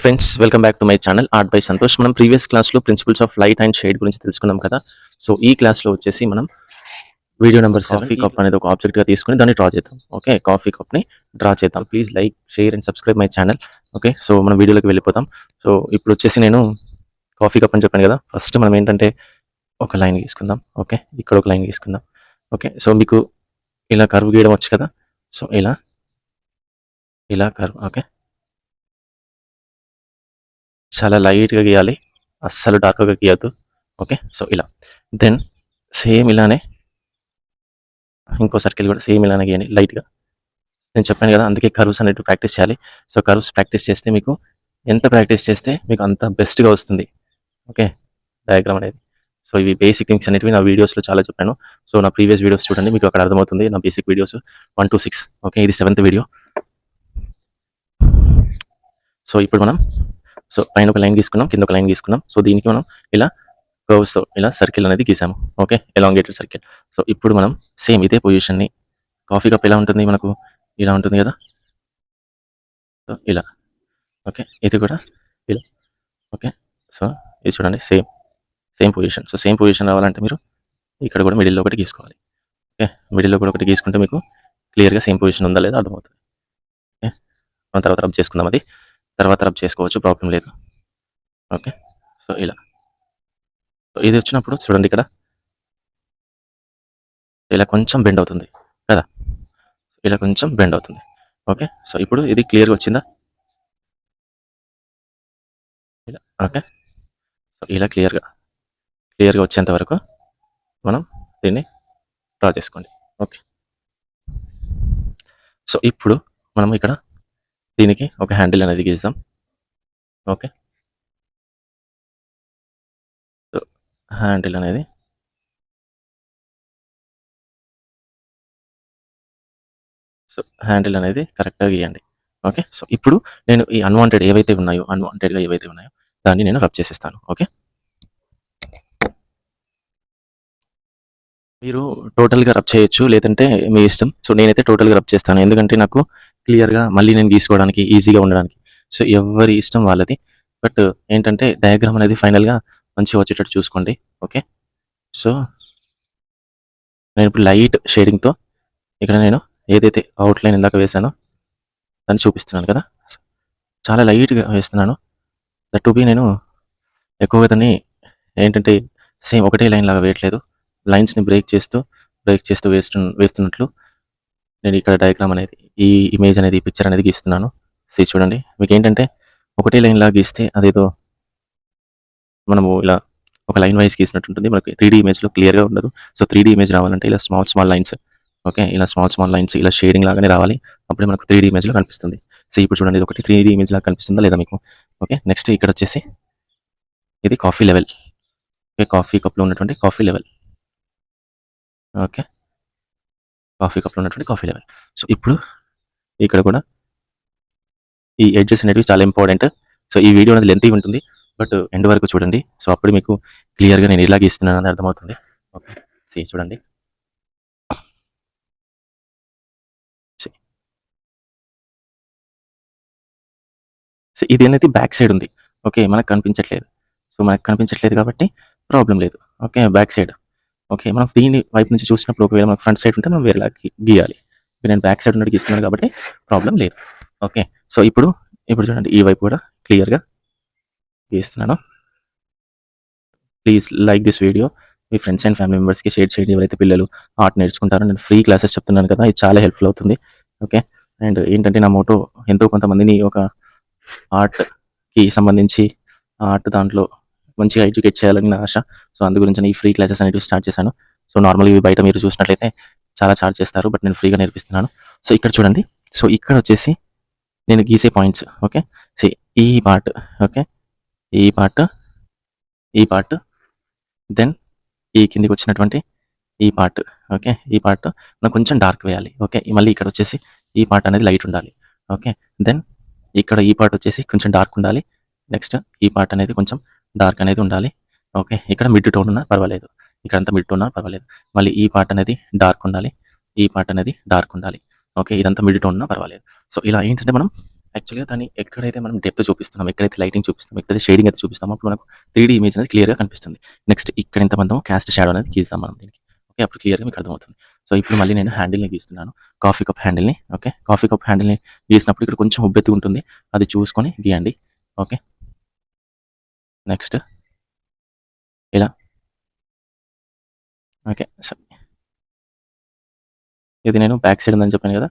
Friends, welcome back to my channel art by Santosh. మనం previous క్లాస్లో principles of light and shade గురించి తెలుసుకున్నాం కదా. సో ఈ క్లాస్లో వచ్చేసి మనం వీడియో నెంబర్ 7 కాఫీ కప్ అనేది ఒక ఆబ్జెక్ట్గా తీసుకుని దాన్ని డ్రా చేద్దాం. ఓకే, కాఫీ కప్ని డ్రా చేద్దాం. Please like, share and subscribe my channel. Okay, so మనం వీడియోలోకి వెళ్ళిపోతాం. సో ఇప్పుడు వచ్చేసి నేను కాఫీ కప్ అని చెప్పాను కదా. ఫస్ట్ మనం ఏంటంటే ఒక లైన్ గీసుకుందాం. ఓకే, ఇక్కడ ఒక లైన్ గీసుకుందాం. ఓకే, సో మీకు ఇలా కర్వ్ గీయడం వచ్చు కదా. సో ఇలా కర్వ్. ఓకే, చాలా లైట్గా గీయాలి, అస్సలు డార్క్గా గీయద్దు. ఓకే, సో ఇలా దెన్ సేమ్ ఇలానే ఇంకో సర్కిల్ కూడా సేమ్ ఇలానే గీయండి లైట్గా. నేను చెప్పాను కదా, అందుకే కర్వ్స్ అనేవి ప్రాక్టీస్ చేయాలి. సో కర్వ్స్ ప్రాక్టీస్ చేస్తే మీకు ఎంత ప్రాక్టీస్ చేస్తే మీకు అంత బెస్ట్గా వస్తుంది. ఓకే, డయాగ్రామ్ అనేది. సో ఇవి బేసిక్ థింగ్స్ అనేవి నా వీడియోస్లో చాలా చెప్పాను. సో నా ప్రీవియస్ వీడియోస్ చూడండి, మీకు అక్కడ అర్థమవుతుంది. నా బేసిక్ వీడియోస్ 1 to 6. ఓకే, ఇది 7th వీడియో. సో ఇప్పుడు మనం పైన ఒక లైన్ గీసుకున్నాం, కింద ఒక లైన్ గీసుకున్నాం. సో దీనికి మనం ఇలా కర్వ్స్తో ఇలా సర్కిల్ అనేది గీసాము. Okay, elongated circle. సో ఇప్పుడు మనం సేమ్ ఇదే పొజిషన్ని, కాఫీ కప్ ఎలా ఉంటుంది మనకు, ఇలా ఉంటుంది కదా. సో ఇలా. ఓకే, ఇది కూడా ఇలా. ఓకే, సో ఇది చూడండి, same position. So same position రావాలంటే మీరు ఇక్కడ కూడా మిడిల్లో ఒకటి గీసుకోవాలి. ఓకే, మిడిల్లో కూడా ఒకటి గీసుకుంటే మీకు క్లియర్గా సేమ్ పొజిషన్ ఉందా లేదా అర్థమవుతుంది. ఓకే, మనం తర్వాత రబ్ చేసుకుందాం, అది తర్వాత రబ్ చేసుకోవచ్చు, ప్రాబ్లం లేదు. ఓకే, సో ఇలా. సో ఇది వచ్చినప్పుడు చూడండి, ఇక్కడ ఇలా కొంచెం బెండ్ అవుతుంది కదా, ఇలా కొంచెం బెండ్ అవుతుంది. ఓకే, సో ఇప్పుడు ఇది క్లియర్గా వచ్చిందా, ఇలా. ఓకే, సో ఇలా క్లియర్గా వచ్చేంత వరకు మనం దీన్ని డ్రా చేసుకోండి. ఓకే, సో ఇప్పుడు మనం ఇక్కడ దీనికి ఒక హ్యాండిల్ అనేది గీద్దాం. ఓకే, సో హ్యాండిల్ అనేది కరెక్ట్గా గీయండి. ఓకే, సో ఇప్పుడు నేను ఈ అన్వాంటెడ్గా ఏవైతే ఉన్నాయో దాన్ని నేను రబ్ చేసేస్తాను. ఓకే, మీరు టోటల్గా రబ్ చేయొచ్చు, లేదంటే మీ ఇష్టం. సో నేనైతే టోటల్గా రబ్ చేస్తాను, ఎందుకంటే నాకు క్లియర్గా మళ్ళీ నేను గీసుకోవడానికి ఈజీగా ఉండడానికి. సో ఎవరి ఇష్టం వాళ్ళది, బట్ ఏంటంటే డయాగ్రామ్ అనేది ఫైనల్గా మంచిగా వచ్చేటట్టు చూసుకోండి. ఓకే, సో నేను ఇప్పుడు లైట్ షేడింగ్తో ఇక్కడ నేను ఏదైతే అవుట్లైన్ ఇందాక వేసానో దాన్ని చూపిస్తున్నాను కదా. చాలా లైట్గా వేస్తున్నాను. దట్ టు బి నేను ఎక్కువగా దాన్ని ఏంటంటే సేమ్ ఒకటే లైన్ లాగా వేయట్లేదు, లైన్స్ని బ్రేక్ చేస్తూ వేస్తున్నట్లు నేను ఇక్కడ డయాగ్రామ్ అనేది, ఈ ఇమేజ్ అనేది, ఈ పిక్చర్ అనేది గీస్తున్నాను. చూడండి, మీకు ఏంటంటే ఒకటే లైన్ లాగా గీస్తే అదేదో మనము ఇలా ఒక లైన్ వైజ్ గీసినట్టు ఉంటుంది, మనకి 3D ఇమేజ్లో క్లియర్గా ఉండదు. సో 3D ఇమేజ్ రావాలంటే ఇలా స్మాల్ లైన్స్. ఓకే, ఇలా స్మాల్ లైన్స్ ఇలా షేడింగ్ లాగానే రావాలి, అప్పుడే మనకు 3D ఇమేజ్లో కనిపిస్తుంది. సో ఇప్పుడు చూడండి, ఇది ఒకటి 3D ఇమేజ్ లాగా కనిపిస్తుందా లేదా మీకు. ఓకే, నెక్స్ట్ ఇక్కడ వచ్చేసి ఇది కాఫీ లెవెల్. ఓకే, కాఫీ కప్లో ఉన్నటువంటి కాఫీ లెవెల్. ఓకే, కాఫీ కప్లో ఉన్నటువంటి కాఫీ లెవెల్. సో ఇప్పుడు ఇక్కడ కూడా ఈ ఎడ్జెస్ అనేవి చాలా ఇంపార్టెంట్. సో ఈ వీడియో అనేది లెంతీ ఉంటుంది, బట్ ఎండ్ వరకు చూడండి. సో అప్పుడు మీకు క్లియర్గా నేను ఇలా గీస్తున్నాను అని అర్థమవుతుంది. ఓకే, చూడండి, సో ఇది అనేది బ్యాక్ సైడ్ ఉంది. ఓకే, మనకు కనిపించట్లేదు కాబట్టి ప్రాబ్లం లేదు. Okay, back side. ఓకే, మనం దీని వైపు నుంచి చూసినప్పుడు ఒకవేళ మనకు ఫ్రంట్ సైడ్ ఉంటే మనం వేరేలా గీయాలి. నేను బ్యాక్ సైడ్ ఉన్నట్టు గీస్తున్నాను కాబట్టి ప్రాబ్లం లేదు. ఓకే, సో ఇప్పుడు చూడండి, ఈ వైపు కూడా క్లియర్గా గీస్తున్నాను. Please like this video, me friends and family మెంబర్స్కి షేర్ చేయండి. ఎవరైతే పిల్లలు ఆర్ట్ నేర్చుకుంటారో, నేను ఫ్రీ క్లాసెస్ చెప్తున్నాను కదా, ఇది చాలా హెల్ప్ఫుల్ అవుతుంది. ఓకే, అండ్ ఏంటంటే నా మోటో ఎంతో కొంతమందిని ఒక ఆర్ట్కి సంబంధించి ఆర్ట్ దాంట్లో మంచిగా ఎడ్యుకేట్ చేయాలని నా ఆశ. సో అందు గురించి నేను ఈ ఫ్రీ క్లాసెస్ అనేవి స్టార్ట్ చేశాను. సో నార్మల్గా ఇవి బయట మీరు చూసినట్లయితే చాలా ఛార్జ్ చేస్తారు, బట్ నేను ఫ్రీగా నేర్పిస్తున్నాను. సో ఇక్కడ చూడండి, సో ఇక్కడ వచ్చేసి నేను గీసే పాయింట్స్. ఓకే, సో ఈ పార్ట్. ఓకే, ఈ పార్ట్ దెన్ ఈ కిందికి వచ్చినటువంటి ఈ పార్ట్. ఓకే, ఈ పార్ట్ మనం కొంచెం డార్క్ వేయాలి. ఓకే, మళ్ళీ ఇక్కడ వచ్చేసి ఈ పార్ట్ అనేది లైట్ ఉండాలి. ఓకే, దెన్ ఇక్కడ ఈ పార్ట్ వచ్చేసి కొంచెం డార్క్ ఉండాలి. నెక్స్ట్ ఈ పార్ట్ అనేది కొంచెం డార్క్ అనేది ఉండాలి. ఓకే, ఇక్కడ మిడ్ టోన్ ఉన్నా పర్వాలేదు, ఇక్కడంతా మిడ్ టోన్ ఉన్నా పర్వాలేదు. మళ్ళీ ఈ పార్ట్ అనేది డార్క్ ఉండాలి, ఈ పార్ట్ అనేది డార్క్ ఉండాలి. ఓకే, ఇదంతా మిడ్ టోన్ ఉన్నా పర్వాలేదు. సో ఇలా ఏంటంటే మనం యాక్చువల్‌గా దాన్ని ఎక్కడైతే మనం డెప్త్ చూపిస్తున్నామో, ఎక్కడైతే లైటింగ్ చూపిస్తామో, ఎక్కడైతే షేడింగ్ అయితే చూపిస్తామో అప్పుడు మనకు 3 ఇమేజ్ అనేది క్లియర్‌గా కనిపిస్తుంది. నెక్స్ట్ ఇక్కడ ఎంత మందమో కాస్ట్ షాడో అనేది గీస్తాం మనం దీనికి. ఓకే. అప్పుడు క్లియర్‌గా మీకు అర్థమవుతుంది. సో, ఇప్పుడు మళ్ళీ నేను హ్యాండిల్‌ని గీస్తున్నాను. కాఫీ కప్ హ్యాండిల్‌ని. ఓకే. కాఫీ కప్ హ్యాండిల్‌ని గీసినప్పుడు ఇక్కడ కొంచెం ఉబ్బెత్తు ఉంటుంది. అది చూసుకొని గీయండి. ఓకే. నెక్స్ట్ ఇలా. ఓకే. సో, ఇది నేను బ్యాక్ సైడ్ ఉందని చెప్పాను కదా!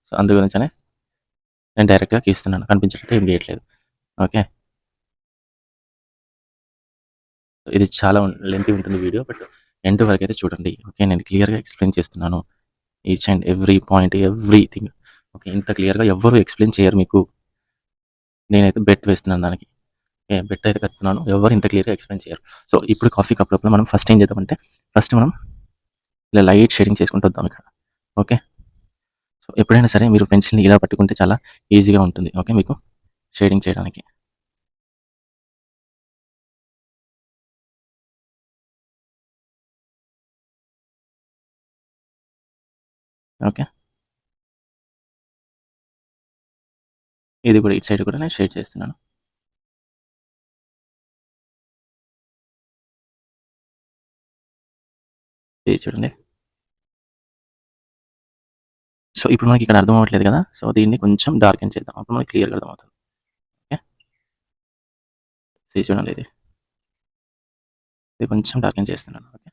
సో, అందు గురించనే నేను డైరెక్ట్‌గా గీస్తున్నాను. కనిపించేటట్టు ఏం గీయట్లేదు. ఓకే. ఇది చాలా లెంతీ ఉంటుంది వీడియో. బట్ ఎండ్ వరకైతే చూడండి. ఓకే. నేను క్లియర్‌గా ఎక్స్‌ప్లెయిన్ చేస్తున్నాను. Each and every point, everything. Okay. ఇంత క్లియర్‌గా ఎవ్వరు ఎక్స్‌ప్లెయిన్ చేయరు మీకు. నేనైతే బెట్ వేస్తున్నాను దానికి. ఓకే. బెట్ అయితే కడుతున్నాను. ఎవ్వరు ఇంత క్లియర్‌గా ఎక్స్‌ప్లెయిన్ చేయరు. సో, ఇప్పుడు కాఫీ కప్ లోపల మనం ఫస్ట్ ఏం చేద్దామంటే, ఫస్ట్ మనం ఇలా లైట్ షేడింగ్ చేసుకుంటూ వద్దాం ఇక్కడ. ఓకే. సో, ఎప్పుడైనా సరే మీరు పెన్సిల్‌ని ఇలా పట్టుకుంటే చాలా ఈజీగా ఉంటుంది. ఓకే. మీకు షేడింగ్ చేయడానికి. ఓకే. ఇది కూడా ఇటు సైడ్ కూడా నేను షేడ్ చేస్తున్నాను. ఇది చూడండి. సో, ఇప్పుడు మనకి ఇక్కడ అర్థం అవ్వట్లేదు కదా! సో, దీన్ని కొంచెం డార్కెన్ చేద్దాం. అప్పుడు మనకి క్లియర్‌గా అర్థమవుతుంది. ఓకే. ఇది చూడండి ఇది. ఇది కొంచెం డార్కెన్ చేస్తున్నాను. ఓకే.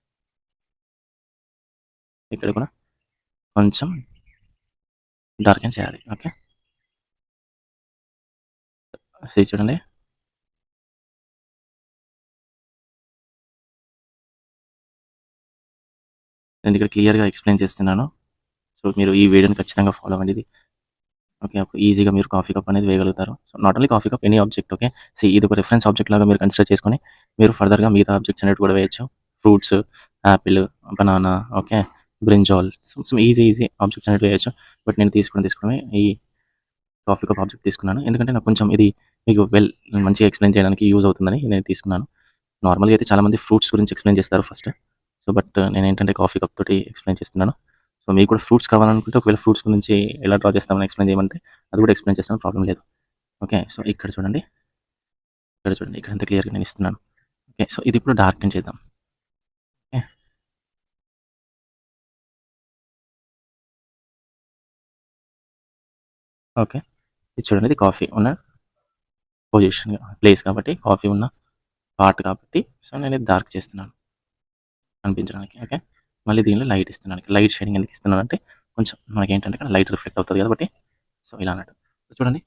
ఇక్కడ కూడా కొంచెం డార్కెన్ చేయాలి. ఓకే. ఇది చూడండి. నేను ఇక్కడ క్లియర్‌గా ఎక్స్‌ప్లెయిన్ చేస్తున్నాను. సో, మీరు ఈ వీడియోని ఖచ్చితంగా ఫాలో అవ్వండి. ఇది ఓకే. అప్పుడు ఈజీగా మీరు కాఫీ కప్ అనేది వేయగలుగుతారు. So, not only coffee cup, any object. Okay. ఇది ఒక రిఫరెన్స్ ఆబ్జెక్ట్ లాగా మీరు కన్సిడర్ చేసుకొని మీరు ఫర్దర్‌గా మిగతా ఆబ్జెక్ట్స్ అనేవి కూడా వేయొచ్చు. Fruits, Apple, banana, okay. Brinjal, so easy objects అనేవి వేయొచ్చు. బట్ నేను తీసుకోవడమే ఈ కాఫీ కప్ ఆబ్జెక్ట్ తీసుకున్నాను. ఎందుకంటే నాకు కొంచెం ఇది మీకు మంచిగా ఎక్స్‌ప్లెయిన్ చేయడానికి యూజ్ అవుతుందని నేను తీసుకున్నాను. నార్మల్‌గా అయితే చాలామంది ఫ్రూట్స్ గురించి ఎక్స్‌ప్లెయిన్ చేస్తారు ఫస్ట్. సో, బట్ నేనేంటంటే కాఫీ కప్ తోటి ఎక్స్‌ప్లెయిన్ చేస్తున్నాను. సో, మీకు కూడా ఫ్రూట్స్ కావాలనుకుంటే ఒకవేళ ఫ్రూట్స్ గురించి ఎలా డ్రా చేస్తామని ఎక్స్‌ప్లెయిన్ చేయమంటే అది కూడా ఎక్స్‌ప్లెయిన్ చేస్తాను. ప్రాబ్లమ్ లేదు. ఓకే. సో, ఇక్కడ చూడండి. ఇక్కడ చూడండి. ఇక్కడ ఎంత క్లియర్‌గా నేను ఇస్తున్నాను. ఓకే. సో, ఇది ఇప్పుడు డార్కెన్ చేద్దాం. ఓకే. ఓకే. ఇది చూడండి. ఇది కాఫీ ఉన్న పొజిషన్ ప్లేస్ కాబట్టి, కాఫీ ఉన్న పార్ట్ కాబట్టి, సో, నేను ఇది డార్క్ చేస్తున్నాను కనిపించడానికి. ఓకే. మళ్ళీ దీనిలో లైట్ ఇస్తున్నాను. లైట్ షేడింగ్ ఎందుకు ఇస్తున్నానంటే కొంచెం మనకేంటంటే ఇక్కడ లైట్ రిఫ్లెక్ట్ అవుతది కాబట్టి, సో, ఇలా అన్నట్టు. చూడండి.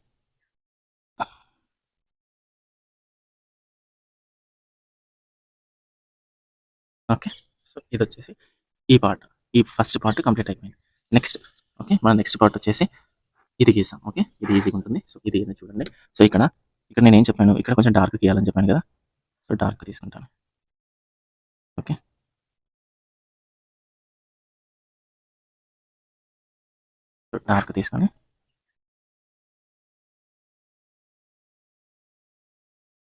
ఓకే. సో, ఇదొచ్చేసి ఈ పార్ట్. ఈ ఫస్ట్ పార్ట్ కంప్లీట్ అయిపోయింది. Next okay. మన నెక్స్ట్ పార్ట్ వచ్చేసి ఇది గీసాం. ఓకే. ఇది ఈజీగా ఉంటుంది. సో, ఇది ఏదో చూడండి. సో, ఇక్కడ నేనేం చెప్పాను, ఇక్కడ కొంచెం డార్క్ గీయాలని చెప్పాను కదా! సో, డార్క్ తీసుకుంటాను. ఓకే. సో, డార్క్ తీసుకొని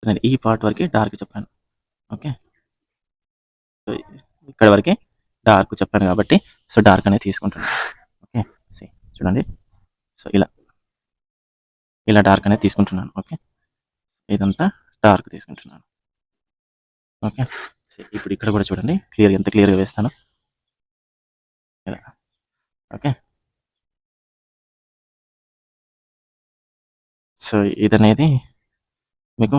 నేను ఈ పార్ట్ వరకే డార్క్ చెప్పాను. ఓకే. సో, ఇక్కడ వరకే డార్క్ చెప్పాను కాబట్టి, సో, డార్క్ అనేది తీసుకుంటున్నాను. ఓకే. చూడండి. సో, ఇలా డార్క్ అనేది తీసుకుంటున్నాను. ఓకే. ఇదంతా డార్క్ తీసుకుంటున్నాను. ఓకే. ఇప్పుడు ఇక్కడ కూడా చూడండి. ఎంత క్లియర్‌గా వేస్తానో. ఇలా. ఓకే. సో, ఇదనేది మీకు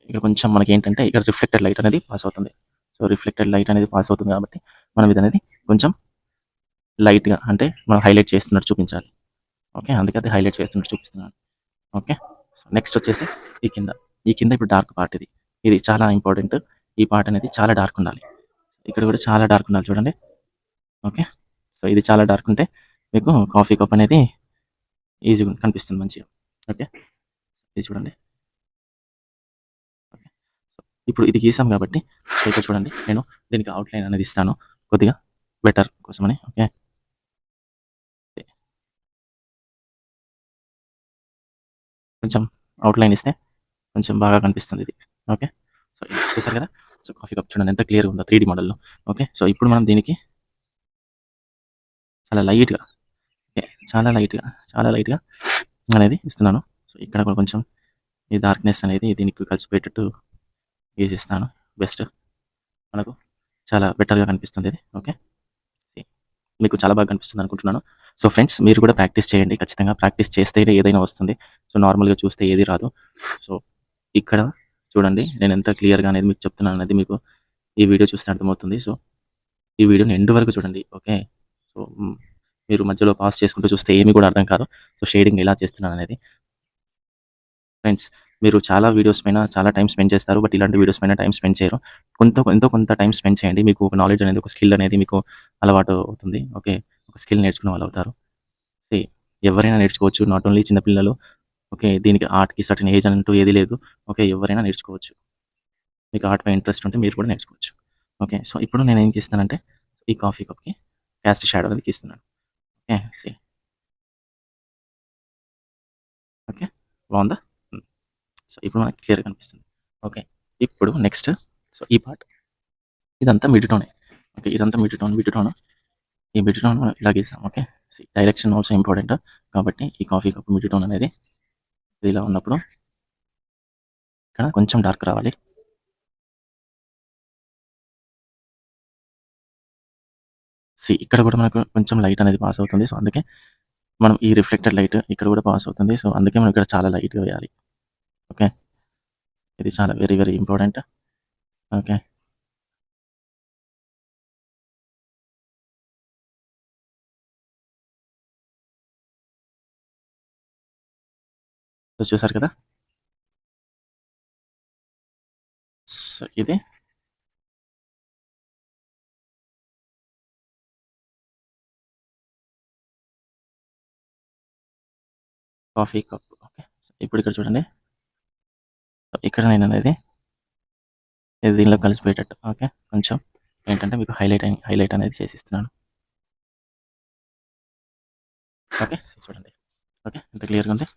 ఇక్కడ కొంచెం మనకేంటంటే ఇక్కడ రిఫ్లెక్టెడ్ లైట్ అనేది పాస్ అవుతుంది. సో, రిఫ్లెక్టెడ్ లైట్ అనేది పాస్ అవుతుంది కాబట్టి మనం ఇదనేది కొంచెం లైట్‌గా అంటే మనం హైలైట్ చేస్తున్నట్టు చూపించాలి. ఓకే. అందుకే అది హైలైట్ చేస్తున్నట్టు చూపిస్తున్నాను. ఓకే. సో, నెక్స్ట్ వచ్చేసి ఈ కింద. ఈ కింద ఇప్పుడు డార్క్ పార్ట్ ఇది. ఇది చాలా ఇంపార్టెంట్. ఈ పార్ట్ అనేది చాలా డార్క్ ఉండాలి. ఇక్కడ కూడా చాలా డార్క్ ఉండాలి చూడండి. ఓకే. సో, ఇది చాలా డార్క్ ఉంటే మీకు కాఫీ కప్ అనేది ఈజీగా కనిపిస్తుంది మంచిగా. ఓకే. ఇది చూడండి. ఓకే. ఇప్పుడు ఇది గీసాం కాబట్టి సో, ఇక్కడ చూడండి నేను దీనికి అవుట్‌లైన్ అనేది ఇస్తాను. కొద్దిగా బెటర్ కోసమని. ఓకే. కొంచెం అవుట్‌లైన్ ఇస్తే కొంచెం బాగా కనిపిస్తుంది ఇది. ఓకే. సో, చూసారు కదా! సో, కాఫీ కప్ చూడండి ఎంత క్లియర్‌గా ఉందో 3 మోడల్‌లో. ఓకే. సో, ఇప్పుడు మనం దీనికి చాలా లైట్‌గా ఓకే. చాలా లైట్‌గా అనేది ఇస్తున్నాను. సో ఇక్కడ కూడా కొంచెం ఈ డార్క్నెస్ అనేది దీనికి కలిసిపోయేటట్టు వేసిస్తాను. బెస్ట్ మనకు చాలా బెటర్గా కనిపిస్తుంది ఇది. ఓకే, మీకు చాలా బాగా కనిపిస్తుంది అనుకుంటున్నాను. సో ఫ్రెండ్స్, మీరు కూడా ప్రాక్టీస్ చేయండి. ఖచ్చితంగా ప్రాక్టీస్ చేస్తేనే ఏదైనా వస్తుంది. సో నార్మల్గా చూస్తే ఏది రాదు. సో ఇక్కడ చూడండి, నేను ఎంత క్లియర్గా అనేది మీకు చెప్తున్నాను అనేది మీకు ఈ వీడియో చూస్తే అర్థమవుతుంది. సో ఈ వీడియోని ఎండ్ వరకు చూడండి. ఓకే, సో మీరు మధ్యలో పాస్ చేసుకుంటూ చూస్తే ఏమీ కూడా అర్థం కాదు. సో షేడింగ్ ఎలా చేస్తున్నాను అనేది. ఫ్రెండ్స్, మీరు చాలా వీడియోస్ పైన చాలా టైం స్పెండ్ చేస్తారు. బట్ ఇలాంటి వీడియోస్ పైన టైం స్పెండ్ చేయరు. ఎంతో కొంత టైం స్పెండ్ చేయండి. మీకు ఒక నాలెడ్జ్ అనేది, ఒక స్కిల్ అనేది మీకు అలవాటు అవుతుంది. ఓకే, ఒక స్కిల్ నేర్చుకునే వాళ్ళు అవుతారు. ఎవరైనా నేర్చుకోవచ్చు, నాట్ ఓన్లీ చిన్నపిల్లలు. ఓకే, దీనికి ఆర్ట్కి సర్టన్ ఏజ్ అంటూ ఏది లేదు. ఓకే, ఎవరైనా నేర్చుకోవచ్చు. మీకు ఆర్ట్ పై ఇంట్రెస్ట్ ఉంటే మీరు కూడా నేర్చుకోవచ్చు. ఓకే, సో ఇప్పుడు నేను ఏం చేస్తానంటే ఈ కాఫీ కప్కి క్యాస్ట్ షాడో అనేది గీస్తున్నాను. ఓకే, ఓకే, బాగుందా? సో ఇప్పుడు మనకి క్లియర్గా కనిపిస్తుంది. ఓకే, ఇప్పుడు నెక్స్ట్ సో ఈ పార్ట్ ఇదంతా మిడ్ టోనే. ఓకే, ఇదంతా మిడ్ టోన్. ఈ మిడ్ టోన్ మనం ఇలా గీస్తాం. Okay, direction also important. కాబట్టి ఈ కాఫీ కప్ మిడ్ టోన్ అనేది ఇది ఇలా ఉన్నప్పుడు ఇక్కడ కొంచెం డార్క్ రావాలి. ఇక్కడ కూడా మనకు కొంచెం లైట్ అనేది పాస్ అవుతుంది. సో అందుకే మనం ఈ రిఫ్లెక్టెడ్ లైట్ ఇక్కడ కూడా పాస్ అవుతుంది. సో అందుకే మనం ఇక్కడ చాలా లైట్గా వేయాలి. ఓకే, ఇది చాలా very very important. Okay, so చూసారు కదా. సో ఇది కాఫీ కప్. ఓకే, ఇప్పుడు ఇక్కడ చూడండి, ఇక్కడ నేను అనేది ఇది దీనిలో కలిసిపోయేటట్టు. ఓకే, కొంచెం ఏంటంటే మీకు హైలైట్ అనేది చేసిస్తున్నాను. ఓకే, చూడండి. ఓకే, ఎంత క్లియర్గా ఉంది.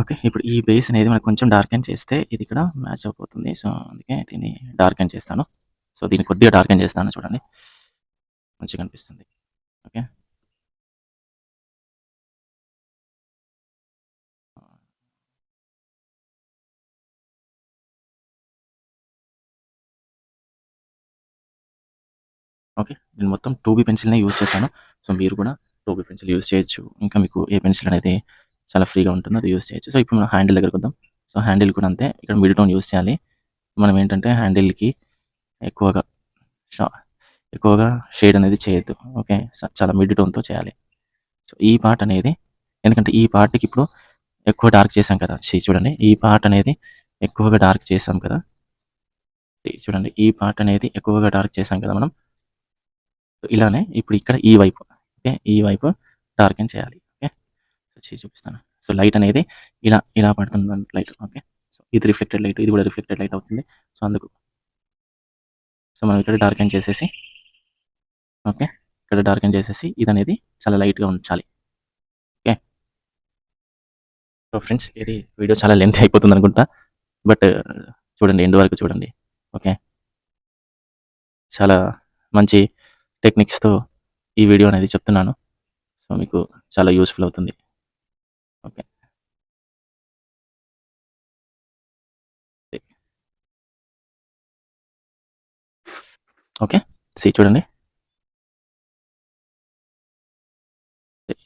ఓకే, ఇప్పుడు ఈ బేస్ అనేది మనకు కొంచెం డార్కెన్ చేస్తే ఇది ఇక్కడ మ్యాచ్ అయిపోతుంది. సో అందుకే దీన్ని డార్కెన్ చేస్తాను. సో దీన్ని కొద్దిగా డార్కెన్ చేస్తాను. చూడండి, మంచిగా కనిపిస్తుంది. ఓకే, ఓకే, నేను మొత్తం 2B పెన్సిల్నే యూజ్ చేశాను. సో మీరు కూడా 2B పెన్సిల్ యూజ్ చేయొచ్చు. ఇంకా మీకు ఏ పెన్సిల్ అనేది చాలా ఫ్రీగా ఉంటుందో అది యూజ్ చేయొచ్చు. సో ఇప్పుడు మనం హ్యాండిల్ దగ్గరకు వద్దాం. సో హ్యాండిల్ కూడా అంతే, ఇక్కడ మిడ్ టోన్ యూజ్ చేయాలి. మనం ఏంటంటే హ్యాండిల్కి ఎక్కువగా ఎక్కువగా షేడ్ అనేది చేయొద్దు. ఓకే, చాలా మిడ్ టోన్తో చేయాలి. సో ఈ పార్ట్ అనేది, ఎందుకంటే ఈ పార్ట్కి ఇప్పుడు ఎక్కువ డార్క్ చేసాం కదా. చూడండి, ఈ పార్ట్ అనేది ఎక్కువగా డార్క్ చేసాం కదా. చూడండి, ఈ పార్ట్ అనేది ఎక్కువగా డార్క్ చేసాం కదా మనం. ఇలానే ఇప్పుడు ఇక్కడ ఈ వైపు, ఓకే, ఈ వైపు డార్కెన్ చేయాలి. ఓకే, సో చూపిస్తాను. సో లైట్ అనేది ఇలా ఇలా పడుతుంది లైట్. ఓకే, సో ఇది రిఫ్లెక్టెడ్ లైట్, ఇది కూడా రిఫ్లెక్టెడ్ లైట్ అవుతుంది. సో అందుకు సో మనం ఇక్కడ డార్కెన్ చేసేసి, ఓకే, ఇక్కడ డార్కెన్ చేసేసి ఇది అనేది చాలా లైట్గా ఉంచాలి. ఓకే, సో ఫ్రెండ్స్, ఇది వీడియో చాలా లెంత్ అయిపోతుంది అనుకుంటా. బట్ చూడండి, ఎండ్ వరకు చూడండి. ఓకే, చాలా మంచి టెక్నిక్స్తో ఈ వీడియో అనేది చెప్తున్నాను. సో మీకు చాలా యూస్ఫుల్ అవుతుంది. ఓకే, ఓకే, చూడండి.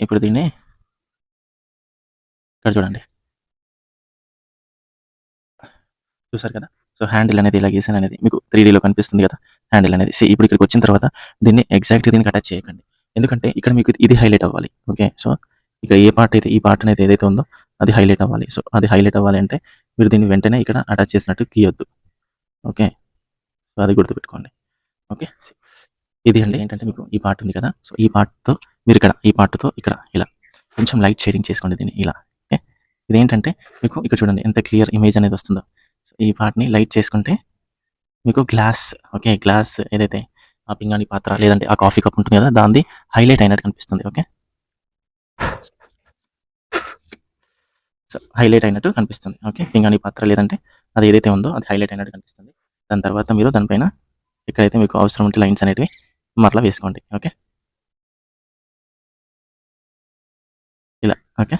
ఇప్పుడు దీన్ని ఇక్కడ చూడండి, చూసారు కదా. సో హ్యాండిల్ అనేది ఇలా గీసాను అనేది మీకు 3Dలో కనిపిస్తుంది కదా హ్యాండిల్ అనేది. ఇప్పుడు ఇక్కడికి వచ్చిన తర్వాత దీన్ని ఎగ్జాక్ట్గా దీనికి అటాచ్ చేయకండి. ఎందుకంటే ఇక్కడ మీకు ఇది హైలైట్ అవ్వాలి. ఓకే, సో ఇక్కడ ఏ పార్ట్ అయితే ఈ పార్ట్ అనేది ఏదైతే ఉందో అది హైలైట్ అవ్వాలి. సో అది హైలైట్ అవ్వాలి అంటే మీరు దీన్ని వెంటనే ఇక్కడ అటాచ్ చేసినట్టు గీయొద్దు. ఓకే, సో అది గుర్తుపెట్టుకోండి. ఓకే, ఇది అంటే ఏంటంటే మీకు ఈ పార్ట్ ఉంది కదా. సో ఈ పార్ట్తో మీరు ఇక్కడ ఈ పార్ట్తో ఇక్కడ ఇలా కొంచెం లైట్ షేడింగ్ చేసుకోండి దీన్ని ఇలా. ఓకే, ఇదేంటంటే మీకు ఇక్కడ చూడండి ఎంత క్లియర్ ఇమేజ్ అనేది వస్తుందో. సో ఈ పార్ట్ని లైట్ చేసుకుంటే మీకు గ్లాస్, ఓకే, గ్లాస్ ఏదైతే ఆ పింగాణి పాత్ర లేదంటే ఆ కాఫీ కప్ ఉంటుంది కదా దాన్ని హైలైట్ అయినట్టు కనిపిస్తుంది. ఓకే, సో హైలైట్ అయినట్టు కనిపిస్తుంది. ఓకే, పింగాణి పాత్ర లేదంటే అది ఏదైతే ఉందో అది హైలైట్ అయినట్టు కనిపిస్తుంది. దాని తర్వాత మీరు దానిపైన ఎక్కడైతే మీకు అవసరం ఉంటే లైన్స్ అనేటివి మరలా వేసుకోండి. ఓకే, ఇలా. ఓకే,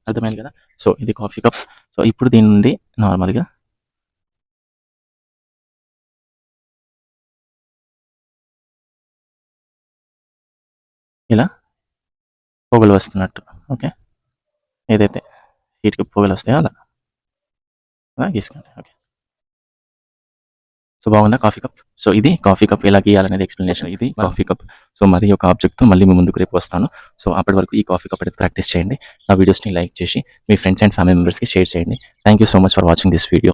అర్థమైంది కదా. సో ఇది కాఫీ కప్. సో ఇప్పుడు దీని నుండి నార్మల్గా ఇలా పొగలు వస్తున్నట్టు, ఓకే, ఏదైతే హీట్కి పొగలు వస్తాయో అలా గీసుకోండి. ఓకే, సో బాగుందా కాఫీ కప్. సో ఇది కాఫీ కప్ ఎలా గీయాలనేది ఎక్స్ప్లెనేషన్. ఇది కాఫీ కప్. సో మరి ఒక ఆబ్జెక్ట్తో మళ్ళీ మీ ముందుకు రేపు వస్తాను. సో అప్పటి వరకు ఈ కాఫీ కప్ అయితే ప్రాక్టీస్ చేయండి. నా వీడియోస్ని లైక్ చేసి మీ ఫ్రెండ్స్ అండ్ ఫ్యామిలీ మెంబర్స్కి షేర్ చేయండి. Thank you so much for watching this video.